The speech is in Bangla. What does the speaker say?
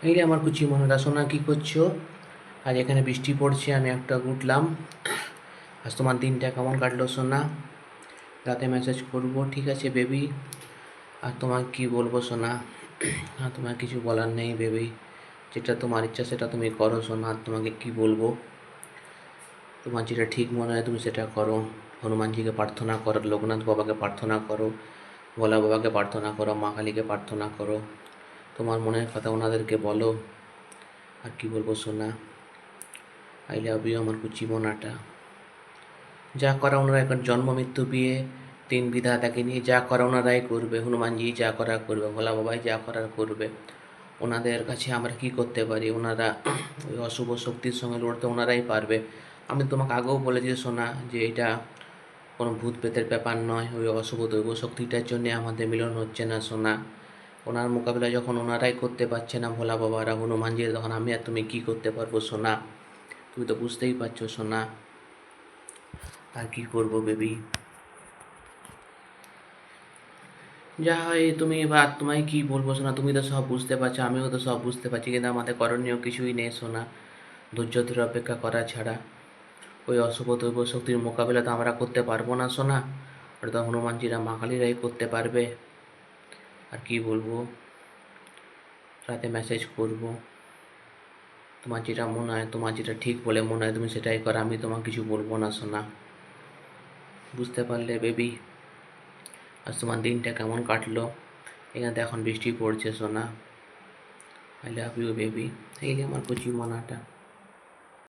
এই রে আমার কুচি মনেরা, সোনা কী করছো? আজ এখানে বৃষ্টি পড়ছে, আমি একটা উঠলাম। আজ তোমার দিনটা কেমন কাটলো সোনা? রাতে মেসেজ করবো, ঠিক আছে বেবি। আর তোমার কি বলবো সোনা? আর তোমার কিছু বলার নেই বেবি। যেটা তোমার ইচ্ছা সেটা তুমি করো সোনা। আর তোমাকে কি বলবো? তোমার যেটা ঠিক মনে হয় তুমি সেটা করো। হনুমানজিকে প্রার্থনা করো, লোকনাথ বাবাকে প্রার্থনা করো, ভোলা বাবাকে প্রার্থনা করো, মা কালীকে প্রার্থনা করো। তোমার মনের কথা ওনাদেরকে বলো। আর কি বলবো সোনা? আই লাভ ইউ আমার কুচি মোনাটা। যা করা ওনারা এখন জন্ম মৃত্যু বিয়ে তিন বিধাতাকে নিয়ে যা করা ওনারাই করবে। হনুমানজি যা করার করবে, ভোলা বাবাই যা করার করবে। ওনাদের কাছে আমরা কি করতে পারি? ওনারা ওই অশুভ শক্তির সঙ্গে লড়তে ওনারাই পারবে। আমি তোমাকে আগেও বলেছি সোনা যে এটা কোনো ভূত প্রেতের ব্যাপার নয়। ওই অশুভ দৈব শক্তিটার জন্যে আমাদের মিলন হচ্ছে না সোনা। ওনার মোকাবিলা যখন ওনারাই করতে পারছে না ভোলা বাবারা, হনুমানজি, তখন আমি আর তুমি কী করতে পারবো সোনা? তুমি তো বুঝতেই পারছো সোনা। আর কি করবো বেবি? যা হয় তুমি এবার, তোমায় কি বলবো সোনা? তুমি তো সব বুঝতে পারছো, আমিও তো সব বুঝতে পারছি, কিন্তু আমাদের করণীয় কিছুই নেই সোনা, ধৈর্য ধরে অপেক্ষা করা ছাড়া। ওই অশুভ দৈব শক্তির মোকাবিলা তো আমরা করতে পারবো না সোনা। ওটা তো হনুমানজিরা, মা কালীরাই করতে পারবে। আর কি বলবো? রাতে মেসেজ করবো। তোমার যেটা মনে হয়, তোমার যেটা ঠিক বলে মনে হয় তুমি সেটাই করো। আমি তোমাকে কিছু বলবো না সোনা। বুঝতে পারলে বেবি? আজ তোমার দিনটা কেমন কাটলো? এখানে তো এখন বৃষ্টি পড়ছে সোনা। I love you baby. এই যে আমার কুচি মনাটা।